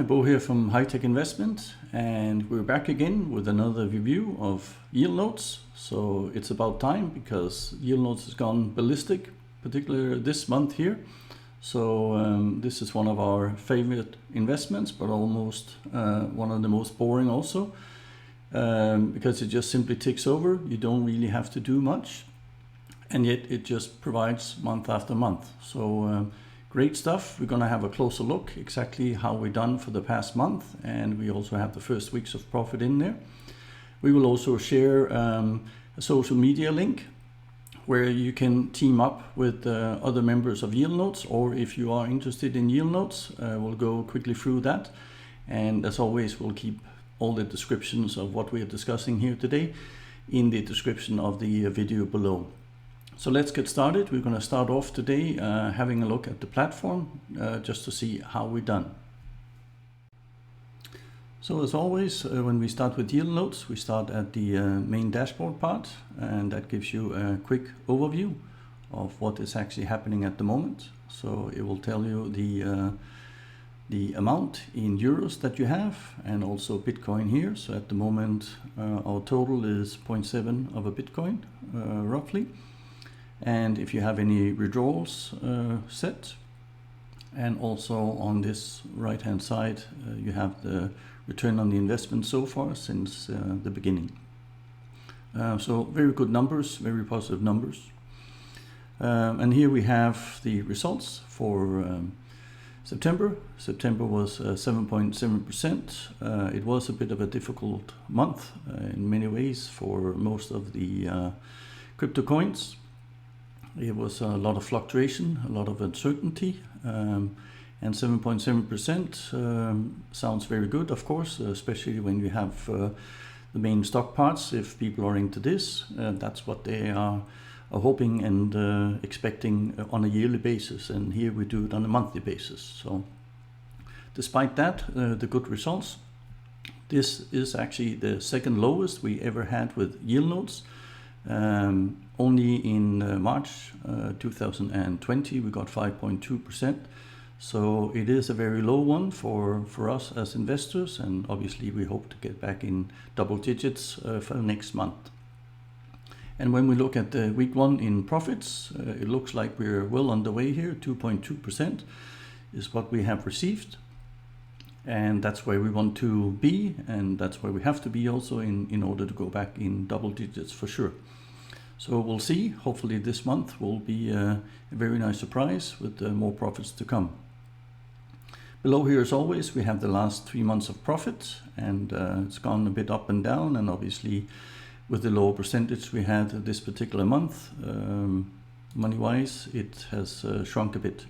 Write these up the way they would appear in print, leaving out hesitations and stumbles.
Hi, Bo here from High Tech Investment, and we're back again with another review of Yieldnodes. So it's about time because Yieldnodes has gone ballistic, particularly this month here. So this is one of our favorite investments, but almost one of the most boring also, because it just simply ticks over. You don't really have to do much, and yet it just provides month after month. So great stuff. We're going to have a closer look exactly how we've done for the past month, and we also have the first weeks of profit in there. We will also share a social media link where you can team up with other members of Yieldnodes, or if you are interested in Yieldnodes, we'll go quickly through that. And as always, we'll keep all the descriptions of what we are discussing here today in the description of the video below. So let's get started. We're going to start off today having a look at the platform just to see how we've done. So as always, when we start with Yieldnodes, we start at the main dashboard part, and that gives you a quick overview of what is actually happening at the moment. So it will tell you the amount in euros that you have, and also Bitcoin here. So at the moment our total is 0.7 of a Bitcoin roughly. And if you have any withdrawals set, and also on this right hand side you have the return on the investment so far since the beginning. So very good numbers, very positive numbers. And here we have the results for September. September was 7.7%. It was a bit of a difficult month in many ways for most of the crypto coins. It was a lot of fluctuation, a lot of uncertainty, and 7.7% sounds very good, of course, especially when you have the main stock parts. If people are into this, that's what they are hoping and expecting on a yearly basis, and here we do it on a monthly basis. So despite that, the good results, this is actually the second lowest we ever had with Yieldnodes. Only in March 2020 we got 5.2%, so it is a very low one for us as investors, and obviously we hope to get back in double digits for next month. And when we look at the week one in profits, it looks like we're well on the way here. 2.2% is what we have received, and that's where we want to be, and that's where we have to be also in order to go back in double digits for sure. So we'll see. Hopefully this month will be a very nice surprise with more profits to come. Below here, as always, we have the last 3 months of profit, and it's gone a bit up and down, and obviously with the lower percentage we had this particular month, money-wise, it has shrunk a bit.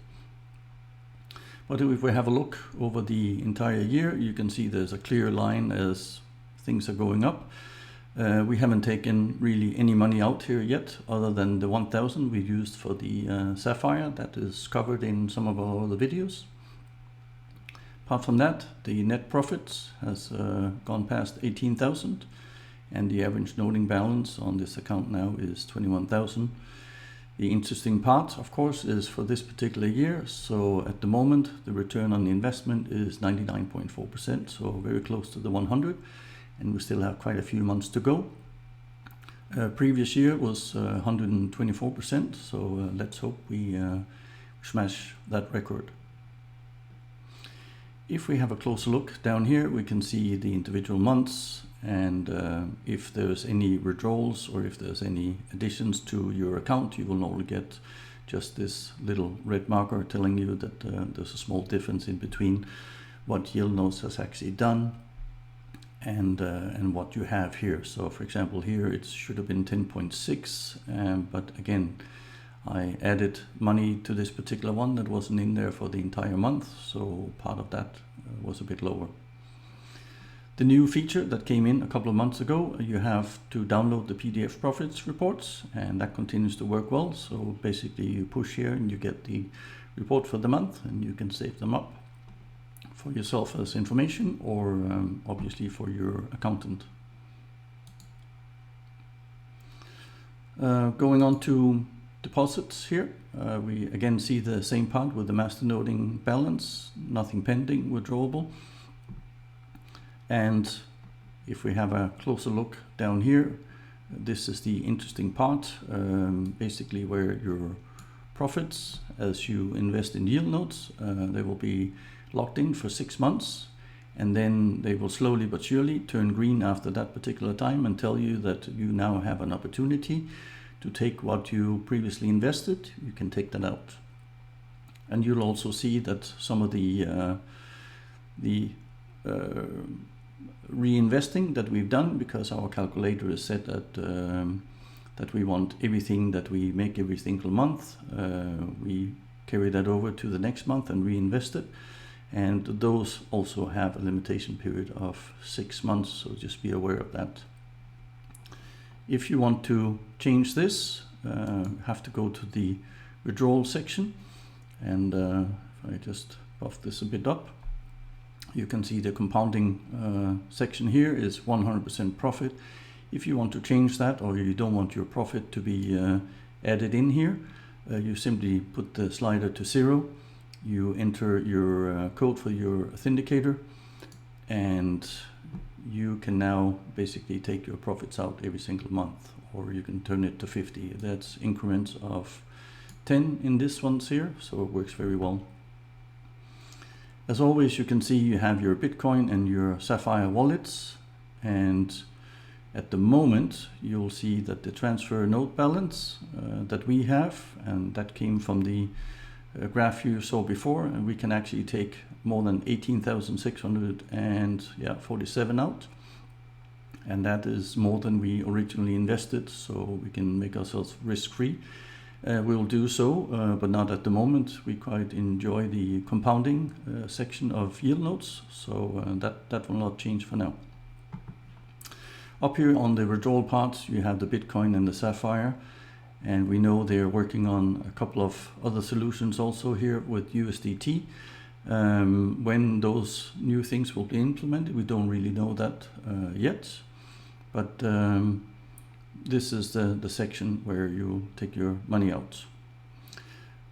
But if we have a look over the entire year, you can see there's a clear line as things are going up. We haven't taken really any money out here yet, other than the 1,000 we used for the Sapphire. That is covered in some of our other videos. Apart from that, the net profits has gone past 18,000, and the average noding balance on this account now is 21,000. The interesting part, of course, is for this particular year. So at the moment, the return on the investment is 99.4%, so very close to the 100. And we still have quite a few months to go. Previous year was 124%, so let's hope we smash that record. If we have a closer look down here, we can see the individual months, and if there's any withdrawals or if there's any additions to your account, you will normally get just this little red marker telling you that there's a small difference in between what Yieldnodes has actually done and what you have here. So for example, here it should have been 10.6, but again, I added money to this particular one that wasn't in there for the entire month, so part of that was a bit lower. The new feature that came in a couple of months ago, you have to download the PDF profits reports, and that continues to work well. So basically you push here and you get the report for the month, and you can save them up for yourself as information, or obviously for your accountant. Going on to deposits here, we again see the same part with the Masternoding balance, nothing pending, withdrawable. And if we have a closer look down here, this is the interesting part, basically where your profits, as you invest in Yieldnodes, they will be locked in for 6 months, and then they will slowly but surely turn green after that particular time and tell you that you now have an opportunity to take what you previously invested. You can take that out. And you'll also see that some of the reinvesting that we've done, because our calculator is set at that we want everything that we make every single month, we carry that over to the next month and reinvest it, and those also have a limitation period of 6 months, so just be aware of that. If you want to change this, have to go to the withdrawal section, and if I just buff this a bit up, you can see the compounding section here is 100% profit. If you want to change that, or you don't want your profit to be added in here, you simply put the slider to 0, you enter your code for your authenticator, and you can now basically take your profits out every single month, or you can turn it to 50. That's increments of 10 in this one's here, so it works very well. As always, you can see you have your Bitcoin and your Sapphire wallets, and at the moment you'll see that the transfer node balance that we have, and that came from the graph you saw before, and we can actually take more than 18,647 out, and that is more than we originally invested, so we can make ourselves risk-free. We'll do so, but not at the moment. We quite enjoy the compounding section of Yieldnodes, so that will not change for now. Up here on the withdrawal part, you have the Bitcoin and the Sapphire, and we know they're working on a couple of other solutions also here with USDT. When those new things will be implemented, we don't really know that yet, but this is the section where you take your money out.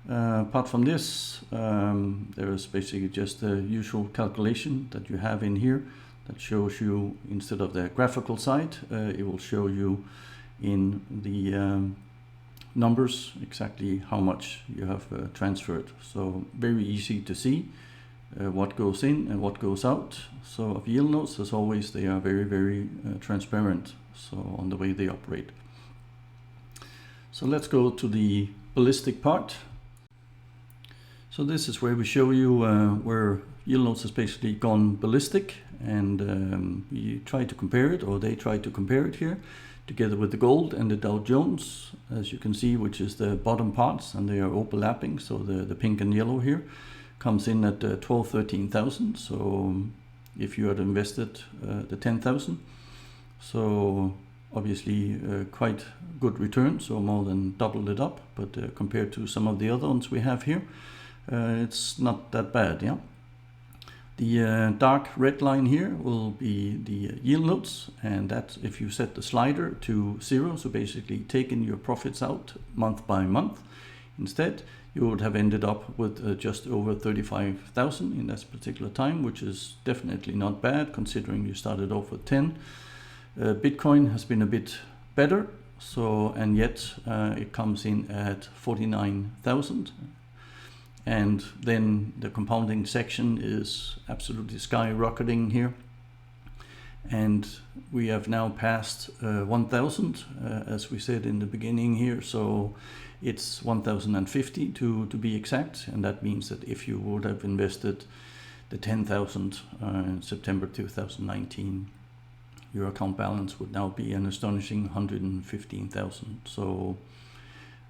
Apart from this, there is basically just the usual calculation that you have in here that shows you, instead of the graphical side, it will show you in the numbers exactly how much you have transferred. So very easy to see what goes in and what goes out. So of Yieldnodes, as always, they are very, very transparent, so on the way they operate. So let's go to the Ballistic part. So this is where we show you where Yieldnodes has basically gone ballistic, and we try to compare it, or they try to compare it here, together with the gold and the Dow Jones, as you can see, which is the bottom parts, and they are overlapping. So the pink and yellow here comes in at 13,000. So if you had invested the 10,000, so obviously quite good return, so more than doubled it up. But compared to some of the other ones we have here, it's not that bad, yeah. The dark red line here will be the Yieldnodes, and that's if you set the slider to 0, so basically taking your profits out month by month. Instead, you would have ended up with just over 35,000 in that particular time, which is definitely not bad considering you started off with 10. Bitcoin has been a bit better, so, and yet it comes in at 49,000. And then the compounding section is absolutely skyrocketing here. And we have now passed 1,000, as we said in the beginning here. So it's 1,050 to be exact. And that means that if you would have invested the 10,000 in September 2019, your account balance would now be an astonishing 115,000. So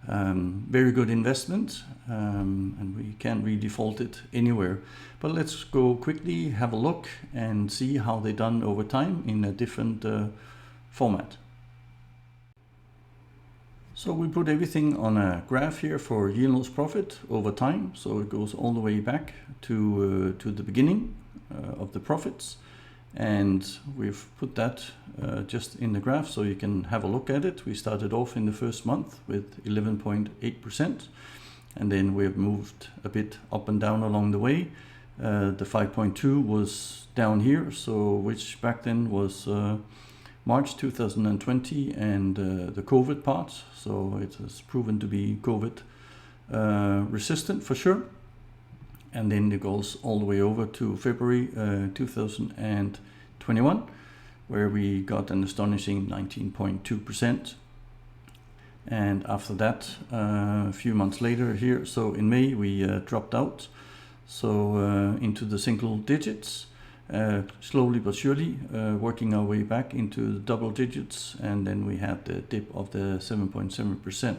very good investment, and we can't redefault it anywhere. But let's go quickly have a look and see how they done over time in a different format. So we put everything on a graph here for Yieldnodes profit over time, so it goes all the way back to the beginning of the profits. And we've put that just in the graph so you can have a look at it. We started off in the first month with 11.8%, and then we have moved a bit up and down along the way. The 5.2 was down here, so which back then was March 2020 and the COVID part. So it has proven to be COVID resistant for sure. And then it goes all the way over to February 2021, where we got an astonishing 19.2%. And after that, a few months later here, so in May, we dropped out, so into the single digits, slowly but surely, working our way back into the double digits, and then we had the dip of the 7.7%.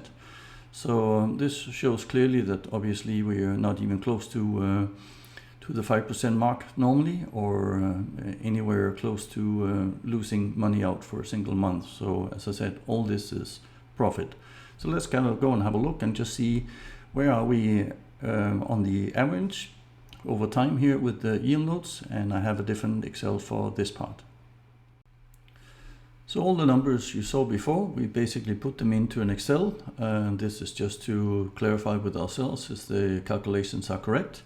So this shows clearly that obviously we are not even close to the 5% mark normally, or anywhere close to losing money out for a single month. So as I said, all this is profit. So let's kind of go and have a look and just see where are we on the average over time here with the Yieldnodes, and I have a different Excel for this part. So all the numbers you saw before, we basically put them into an Excel. This is just to clarify with ourselves if the calculations are correct.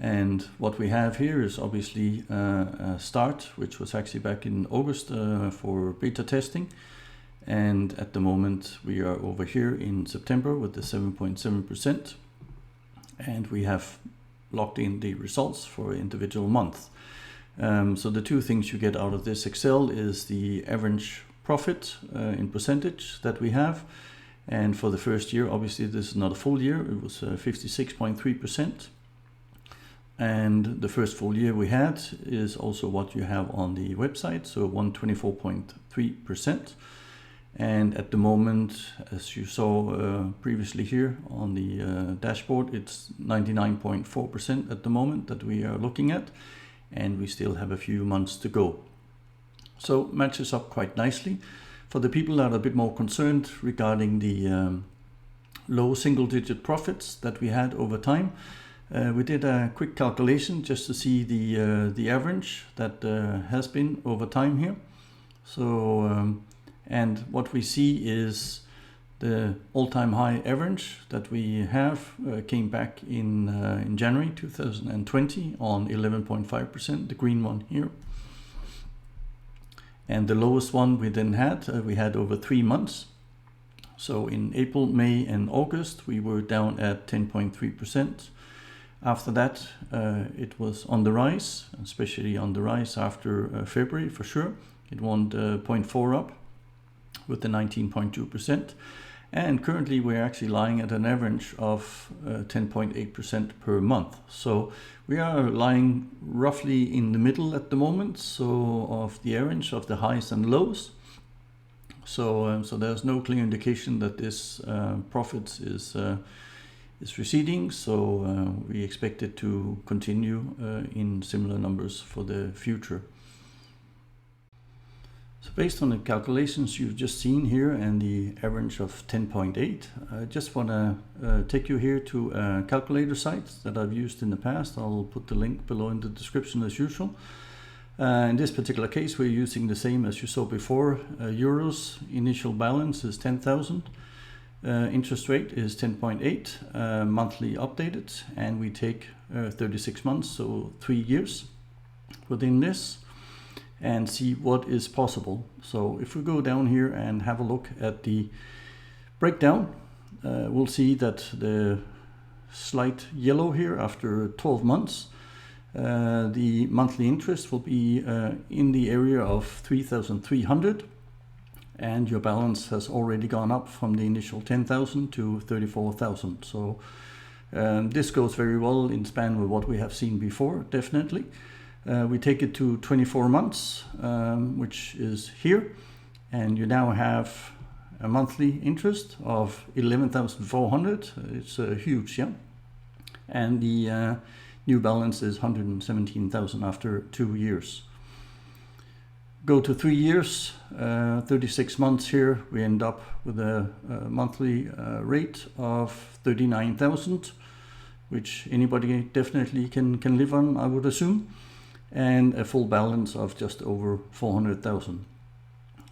And what we have here is obviously a start, which was actually back in August for beta testing. And at the moment we are over here in September with the 7.7%. And we have locked in the results for individual month. So the two things you get out of this Excel is the average profit in percentage that we have. And for the first year, obviously this is not a full year, it was 56.3%. And the first full year we had is also what you have on the website, so 124.3%. And at the moment, as you saw previously here on the dashboard, it's 99.4% at the moment that we are looking at. And we still have a few months to go. So matches up quite nicely. For the people that are a bit more concerned regarding the low single-digit profits that we had over time, we did a quick calculation just to see the average that has been over time here. So and what we see is the all-time high average that we have came back in January 2020 on 11.5%, the green one here. And the lowest one we then had, we had over 3 months. So in April, May and August, we were down at 10.3%. After that, it was on the rise, especially on the rise after February for sure. It went 0.4 up with the 19.2%. And currently we're actually lying at an average of 10.8% per month. So we are lying roughly in the middle at the moment, so of the average of the highs and lows. So there's no clear indication that this profits is receding. So we expect it to continue in similar numbers for the future. So based on the calculations you've just seen here and the average of 10.8, I just want to take you here to a calculator site that I've used in the past. I'll put the link below in the description as usual. In this particular case, we're using the same as you saw before. Euros, initial balance is 10,000. Interest rate is 10.8, monthly updated, and we take 36 months, so 3 years within this, and see what is possible. So if we go down here and have a look at the breakdown, we'll see that the slight yellow here after 12 months, the monthly interest will be in the area of 3,300, and your balance has already gone up from the initial 10,000 to 34,000. So this goes very well in span with what we have seen before, definitely. We take it to 24 months, which is here, and you now have a monthly interest of 11,400. It's huge, yeah. And the new balance is 117,000 after 2 years. Go to 3 years, 36 months here, we end up with a monthly rate of 39,000, which anybody definitely can live on, I would assume, and a full balance of just over 400,000.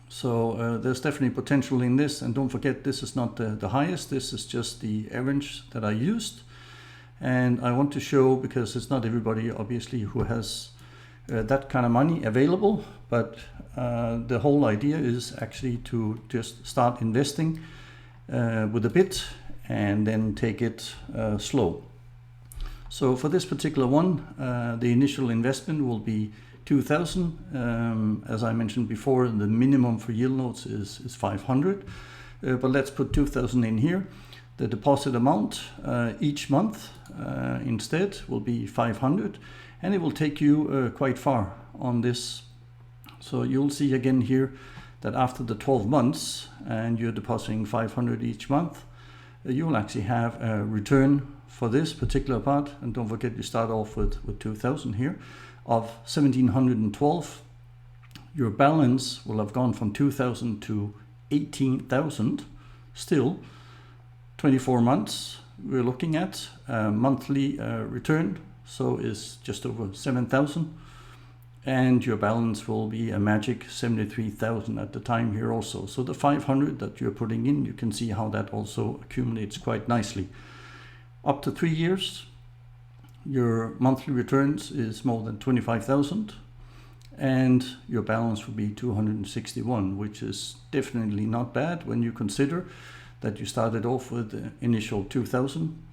So there's definitely potential in this, and don't forget, this is not the highest, this is just the average that I used. And I want to show, because it's not everybody obviously who has that kind of money available, but the whole idea is actually to just start investing with a bit and then take it slow. So for this particular one, the initial investment will be 2,000. As I mentioned before, the minimum for Yieldnodes is 500, but let's put 2,000 in here. The deposit amount each month instead will be 500, and it will take you quite far on this. So you'll see again here that after the 12 months and you're depositing 500 each month, you will actually have a return for this particular part. And don't forget, you start off with 2,000 here of 1,712. Your balance will have gone from 2,000 to 18,000. Still 24 months we're looking at. Monthly return so is just over 7,000, and your balance will be a magic 73,000 at the time here also. So the 500 that you're putting in, you can see how that also accumulates quite nicely. Up to 3 years, your monthly returns is more than 25,000, and your balance will be 261, which is definitely not bad when you consider that you started off with the initial 2,000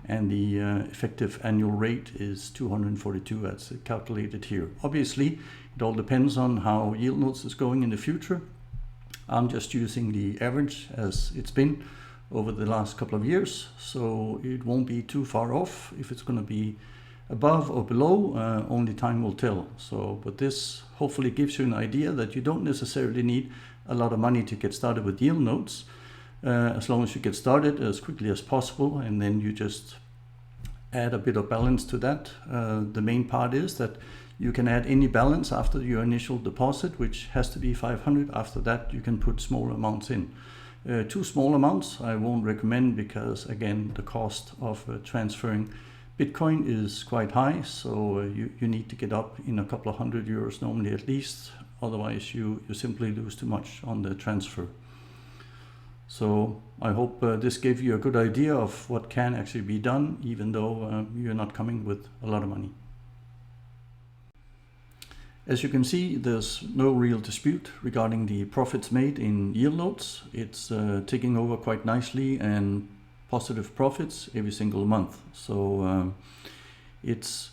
and the effective annual rate is 242 as calculated here. Obviously, it all depends on how Yieldnodes is going in the future. I'm just using the average as it's been over the last couple of years, so it won't be too far off. If it's going to be above or below, only time will tell. So, but this hopefully gives you an idea that you don't necessarily need a lot of money to get started with Yieldnodes. As long as you get started as quickly as possible, and then you just add a bit of balance to that. The main part is that you can add any balance after your initial deposit, which has to be 500. After that, you can put small amounts in. Too small amounts I won't recommend, because again, the cost of transferring Bitcoin is quite high. So you need to get up in a couple of €100 normally at least. Otherwise, you simply lose too much on the transfer. So I hope this gave you a good idea of what can actually be done, even though you're not coming with a lot of money. As you can see, there's no real dispute regarding the profits made in Yieldnodes. It's ticking over quite nicely and positive profits every single month. So it's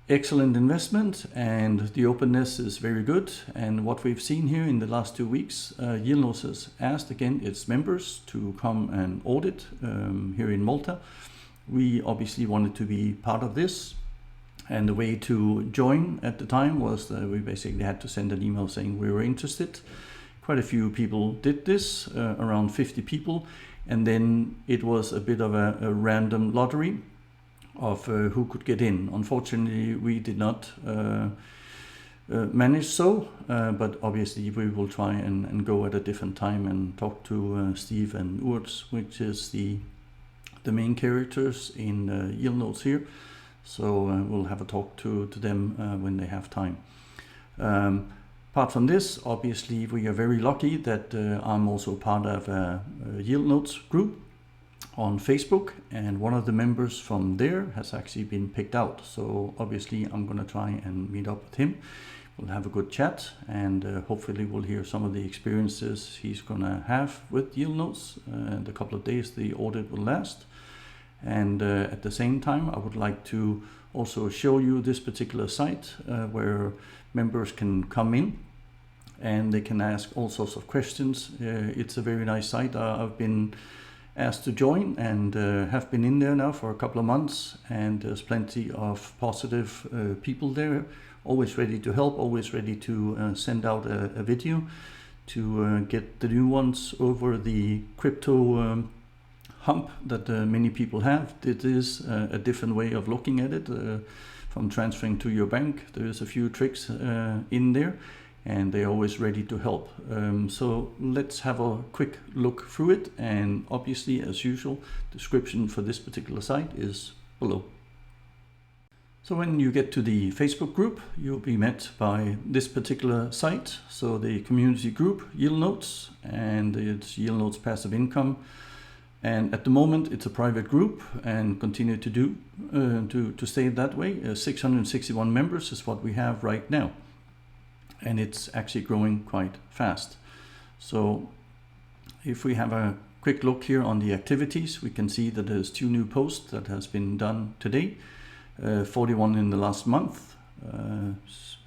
excellent investment, and the openness is very good. And what we've seen here in the last 2 weeks, Yieldnodes has asked again its members to come and audit here in Malta. We obviously wanted to be part of this, and the way to join at the time was that we basically had to send an email saying we were interested. Quite a few people did this, around 50 people, and then it was a bit of a random lottery of who could get in. Unfortunately, we did not manage so, but obviously we will try and go at a different time and talk to Steve and Urs, which is the main characters in Yieldnodes here. So we'll have a talk to them when they have time. Apart from this, obviously we are very lucky that I'm also part of a Yieldnodes group on Facebook, and one of the members from there has actually been picked out. So obviously I'm going to try and meet up with him. We'll have a good chat, and hopefully we'll hear some of the experiences he's going to have with Yieldnodes the couple of days the audit will last. And at the same time, I would like to also show you this particular site where members can come in and they can ask all sorts of questions. It's a very nice site. I've been asked to join and have been in there now for a couple of months, and there's plenty of positive people there, always ready to help, always ready to send out a video to get the new ones over the crypto hump that many people have. It is a different way of looking at it from transferring to your bank. There's a few tricks in there, and they're always ready to help. So let's have a quick look through it, and obviously, as usual, description for this particular site is below. So when you get to the Facebook group, you'll be met by this particular site. So the community group, Yieldnodes, and it's Yieldnodes Passive Income. And at the moment, it's a private group and continue to do to stay that way. 661 members is what we have right now, and it's actually growing quite fast. So if we have a quick look here on the activities, we can see that there's 2 new posts that has been done today, 41 in the last month,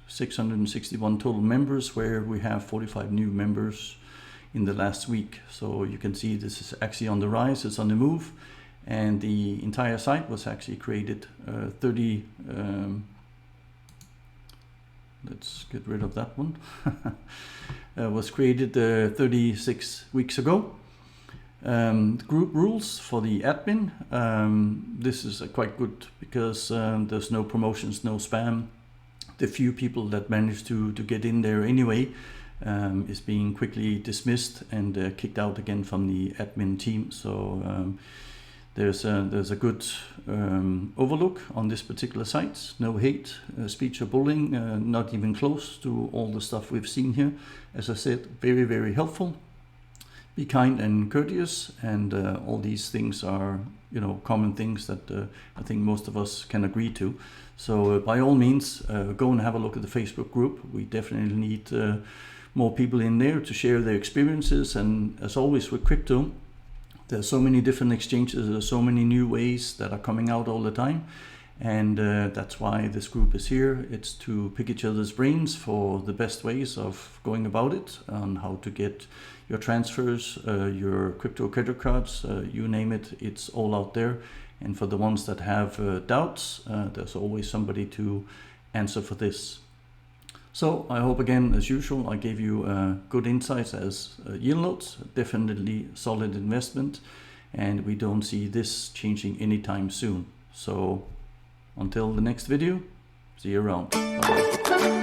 661 total members, where we have 45 new members in the last week. So you can see this is actually on the rise, it's on the move, and the entire site was actually created 30 let's get rid of that one was created 36 weeks ago. Group rules for the admin, this is quite good because there's no promotions, no spam. The few people that manage to get in there anyway is being quickly dismissed and kicked out again from the admin team. So there's a good overlook on this particular site. No hate speech or bullying, not even close to all the stuff we've seen here. As I said, very, very helpful. Be kind and courteous, and all these things are, you know, common things that I think most of us can agree to. So by all means, go and have a look at the Facebook group. We definitely need more people in there to share their experiences. And as always with crypto, there's so many different exchanges, there's so many new ways that are coming out all the time. And that's why this group is here. It's to pick each other's brains for the best ways of going about it, on how to get your transfers, your crypto credit cards, you name it, it's all out there. And for the ones that have doubts, there's always somebody to answer for this. So I hope, again, as usual, I gave you good insights as Yieldnodes, definitely solid investment, and we don't see this changing anytime soon. So until the next video, see you around. Bye.